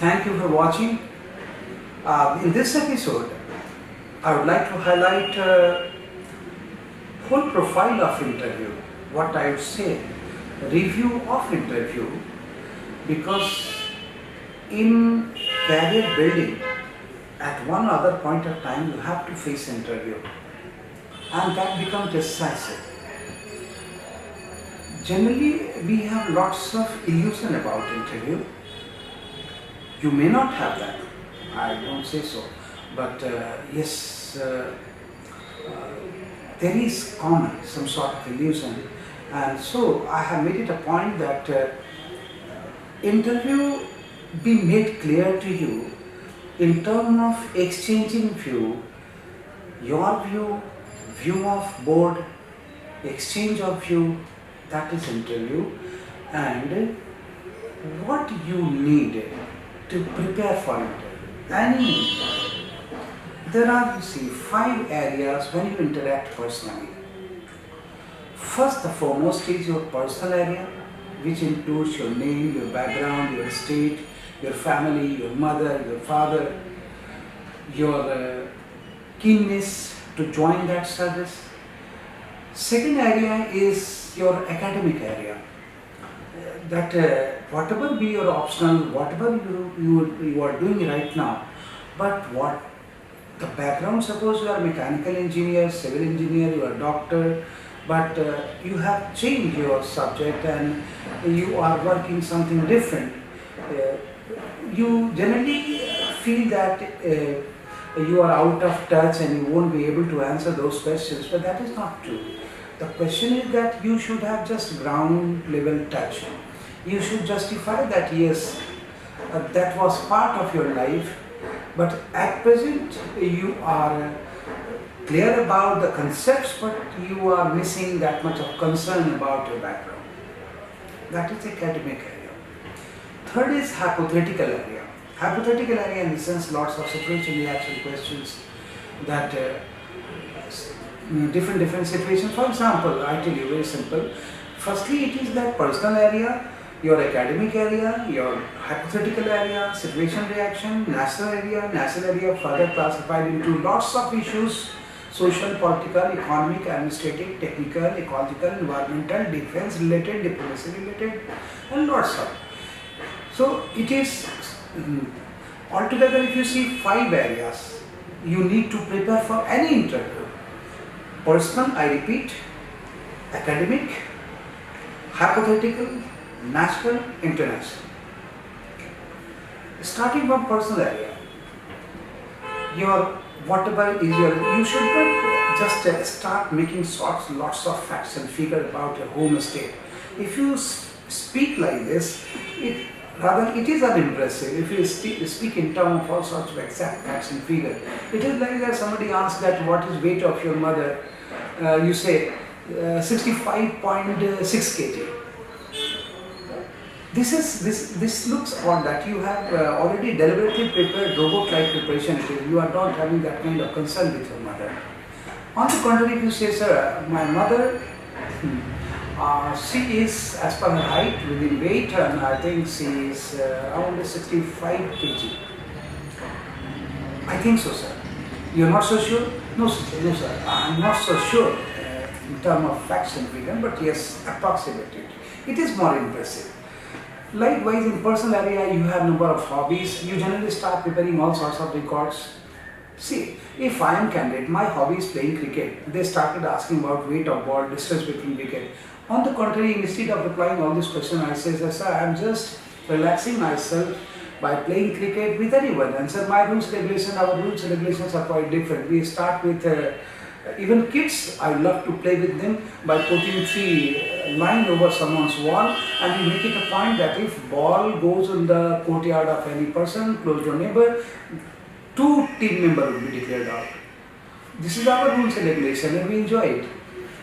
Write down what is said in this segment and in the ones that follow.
Thank you for watching. In this episode, I would like to highlight whole profile of interview. What I would say, review of interview, because in career building, at one other point of time, you have to face interview, and that becomes decisive. Generally, we have lots of illusion about interview. You may not have that, I don't say so, but yes, there is common some sort of illusion, and so I have made it a point that interview be made clear to you in terms of exchanging view, your view, view of board, exchange of view, that is interview, and what you need to prepare for interview. Any there are, you see, 5 areas when you interact personally. First, the foremost is your personal area, which includes your name, your background, your state, your family, your mother, your father, your keenness to join that service. Second area is your academic area. That whatever be your optional, whatever you are doing right now, but what the background, suppose you are mechanical engineer, civil engineer, you are doctor, but you have changed your subject and you are working something different. You generally feel that you are out of touch and you won't be able to answer those questions, but that is not true. The question is that you should have just ground level touch. You should justify that yes, that was part of your life, but at present you are clear about the concepts, but you are missing that much of concern about your background. That is academic area. Third is hypothetical area. Hypothetical area in the sense lots of situation reaction questions that different situations. For example, I tell you very simple. Firstly, it is that personal area, your academic area, your hypothetical area, situation reaction, national area further classified into lots of issues: social, political, economic, administrative, technical, ecological, environmental, defense related, diplomacy related, and lots of. So it is altogether, if you see 5 areas, you need to prepare for any interview. Personal, I repeat, academic, hypothetical, national, international. Starting from personal area, your whatever is your, you should not just start making lots of facts and figure about your home state. If you speak like this, it is unimpressive. If you speak in terms of all sorts of exact facts and figure, it is like that somebody asks that what is weight of your mother, you say 65.6 kg. This looks odd that you have already deliberately prepared robot-like preparation. You are not having that kind of concern with your mother. On the contrary, if you say, sir, my mother, she is, as per her height, within weight, and I think she is around 65 kg. I think so, sir. You are not so sure? No, sir. I am not so sure in terms of facts and figure, but yes, approximately. It is more impressive. Likewise, in personal area, you have number of hobbies. You generally start preparing all sorts of records. See, if I am candid, my hobby is playing cricket. They started asking about weight of ball, distance between wicket. On the contrary, instead of replying all these questions, I say, sir, I am just relaxing myself by playing cricket with anyone. And sir, my rules regulations, our rules and regulations are quite different. We start with even kids. I love to play with them by putting 3 lines over someone's wall, and we make it a point that if ball goes in the courtyard of any person, close door neighbor, 2 team members will be declared out. This is our rules and regulation, and we enjoy it.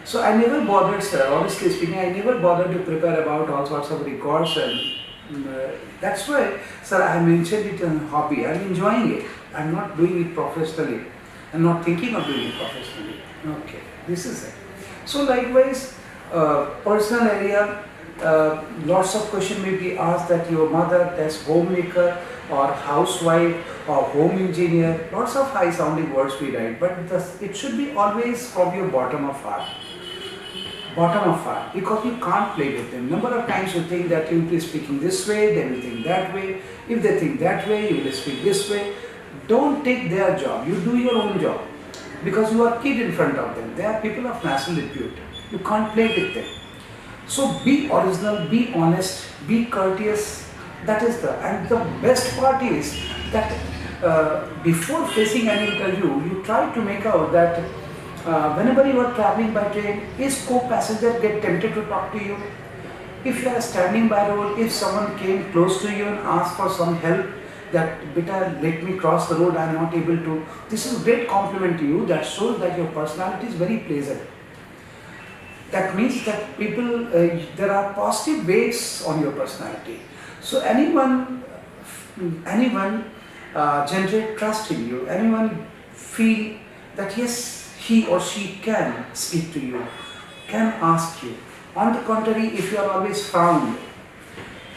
So I never bothered, sir, honestly speaking, I never bothered to prepare about all sorts of records, and that's why, sir, I mentioned it as a hobby. I'm enjoying it. I'm not doing it professionally. I'm not thinking of doing it professionally. Okay, this is it. So likewise, personal area, Lots of questions may be asked that your mother, that's homemaker or housewife or home engineer. Lots of high sounding words we write, but it should be always from your bottom of heart. Bottom of heart, because you can't play with them. Number of times you think that you will be speaking this way, they will think that way. If they think that way, you will speak this way. Don't take their job. You do your own job, because you are kid in front of them. They are people of national repute. You can't play with them. So be original, be honest, be courteous. That is and the best part is that before facing an interview, you try to make out that whenever you are traveling by train, is co-passenger get tempted to talk to you? If you are standing by road, if someone came close to you and asked for some help, that beta, let me cross the road, I am not able to. This is a great compliment to you. That shows that your personality is very pleasant. That means that people, there are positive waves on your personality. So anyone generate trust in you. Anyone feel that yes, he or she can speak to you, can ask you. On the contrary, if you are always frowned,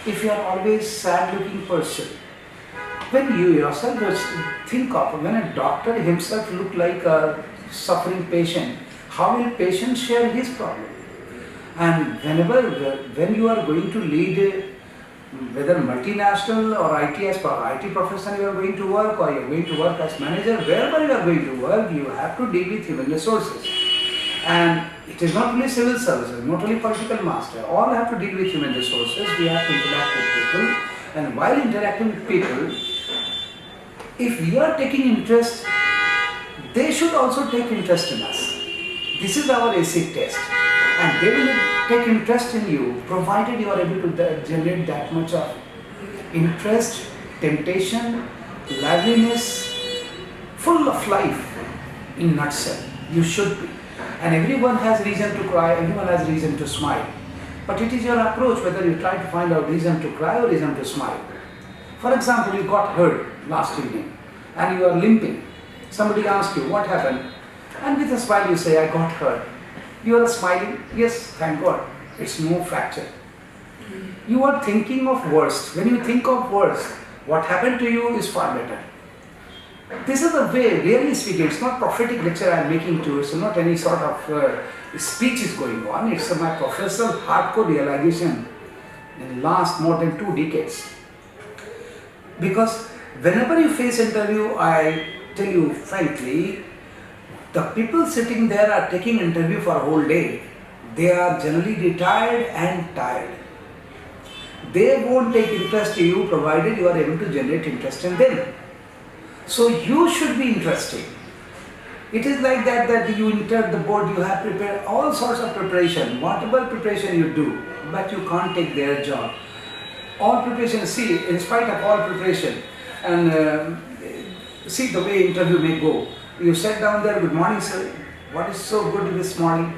if you are always sad-looking person, when you yourself think of when a doctor himself look like a suffering patient, how will patient share his problem? And when you are going to lead, whether multinational or IT profession you are going to work, or you are going to work as manager, wherever you are going to work, you have to deal with human resources. And it is not only civil services, not only political master, all have to deal with human resources. We have to interact with people, and while interacting with people, if we are taking interest, they should also take interest in us. This is our acid test, and they will take interest in you provided you are able to generate that much of interest, temptation, liveliness, full of life. In nutshell, you should be. And everyone has reason to cry, everyone has reason to smile. But it is your approach whether you try to find out reason to cry or reason to smile. For example, you got hurt last evening and you are limping. Somebody asks you, what happened? And with a smile you say, I got hurt. You are smiling, yes, thank God, it's no fracture. You are thinking of worst. When you think of worst, what happened to you is far better. This is the way, really speaking, it's not prophetic lecture I am making to you, it's not any sort of speech is going on, it's my professional hardcore realization in last more than 2 decades. Because whenever you face interview, I tell you frankly, the people sitting there are taking interview for a whole day. They are generally retired and tired. They won't take interest in you provided you are able to generate interest in them. So you should be interesting. It is like that you enter the board, you have prepared all sorts of preparation, whatever preparation you do, but you can't take their job. All preparation, see, in spite of all preparation, and see the way interview may go. You sat down there, good morning sir, what is so good this morning?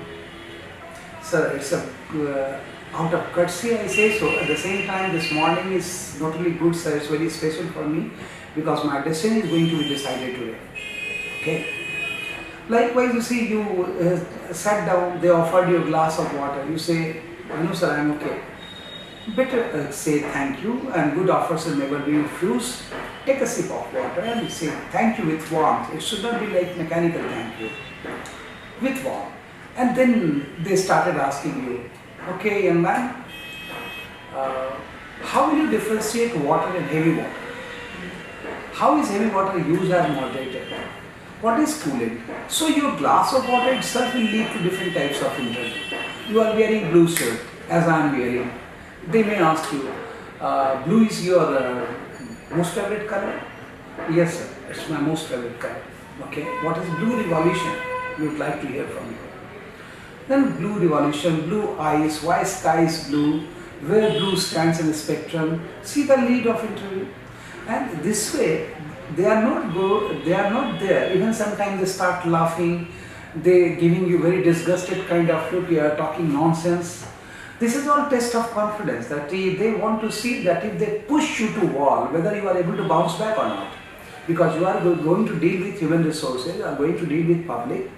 Sir, it's out of courtesy I say so. At the same time, this morning is not only good sir, it's very special for me because my destiny is going to be decided today. Okay. Likewise, you see, you sat down, they offered you a glass of water. You say, no sir, I am okay. Better say thank you, and good offers will never be refused. Take a sip of water and say thank you with warmth. It should not be like mechanical thank you. With warmth. And then they started asking you, okay young man, how will you differentiate water and heavy water? How is heavy water used as moderator? What is cooling? So your glass of water itself will lead to different types of interview. You are wearing blue shirt, as I am wearing. They may ask you, blue is your most favorite color? Yes sir, it's my most favorite color. Okay, what is blue revolution? We would like to hear from you. Then blue revolution, blue eyes, why sky is blue, where blue stands in the spectrum. See the lead of interview. And this way, they are not there. Even sometimes they start laughing, they giving you very disgusted kind of look, you are talking nonsense. This is all test of confidence, that they want to see that if they push you to wall, whether you are able to bounce back or not. Because you are going to deal with human resources, you are going to deal with public.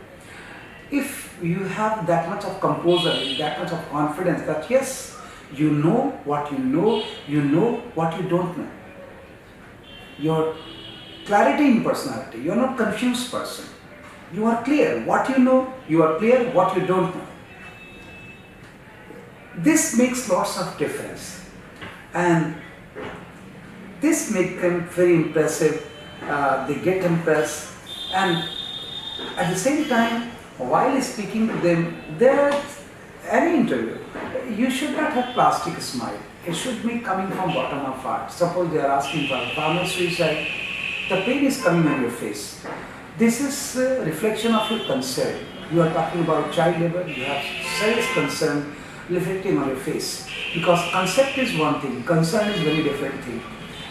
If you have that much of composure, that much of confidence that yes, You know what you know what you don't know. Your clarity in personality, you are not confused person. You are clear what you know, you are clear what you don't know. This makes lots of difference, and this makes them very impressive. They get impressed, and at the same time, while speaking to them, there any interview, you should not have plastic smile. It should be coming from bottom of heart. Suppose they are asking for farmer suicide, the pain is coming on your face. This is a reflection of your concern. You are talking about child labor, you have serious concern reflecting on your face. Because concept is one thing, concern is very different thing.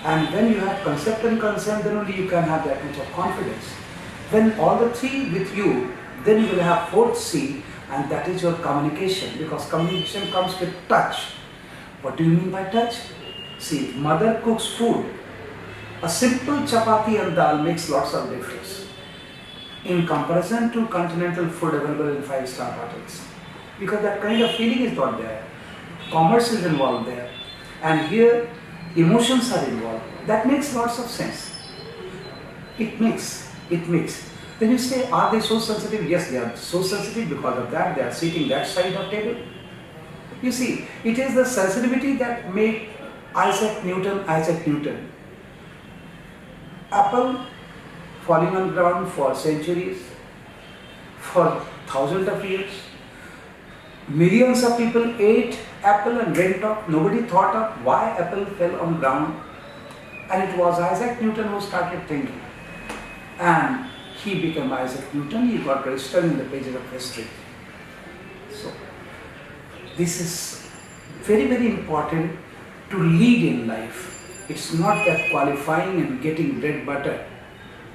And when you have concept and concern, then only you can have that much of confidence. When all the three with you, then you will have fourth C, and that is your communication, because communication comes with touch. What do you mean by touch? See, mother cooks food. A simple chapati and dal makes lots of difference in comparison to continental food available in 5-star hotels, because that kind of feeling is not there. Commerce is involved there, and here emotions are involved. That makes lots of sense. It makes. Then you say, are they so sensitive? Yes, they are so sensitive. Because of that, they are sitting that side of table. You see, it is the sensitivity that made Isaac Newton. Apple falling on ground for centuries, for thousands of years. Millions of people ate apple and went off. Nobody thought of why apple fell on ground. And it was Isaac Newton who started thinking. And he became Isaac Newton. He got registered in the pages of history. So, this is very, very important to lead in life. It's not that qualifying and getting bread butter.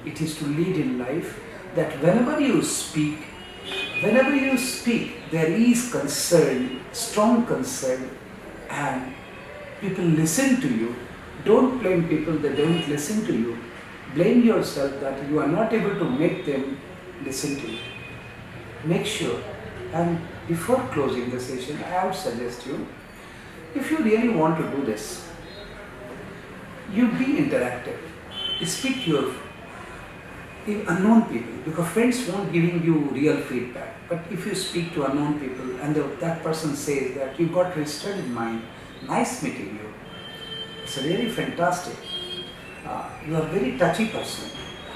It is to lead in life, that whenever you speak, there is concern, strong concern, and people listen to you. Don't blame people that don't listen to you. Blame yourself that you are not able to make them listen to you. Make sure, and before closing the session, I would suggest you, if you really want to do this, you be interactive. Speak to your unknown people, because friends won't giving you real feedback. But if you speak to unknown people and that person says that you got registered in mind, nice meeting you, it's really fantastic. You are a very touchy person.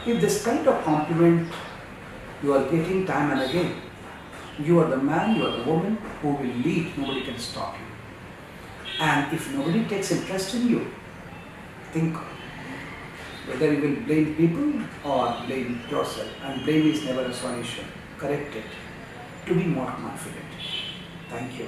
If this kind of compliment you are getting time and again, you are the man, you are the woman who will lead, nobody can stop you. And if nobody takes interest in you, think whether you will blame people or blame yourself. And blame is never a solution. Correct it to be more confident. Thank you.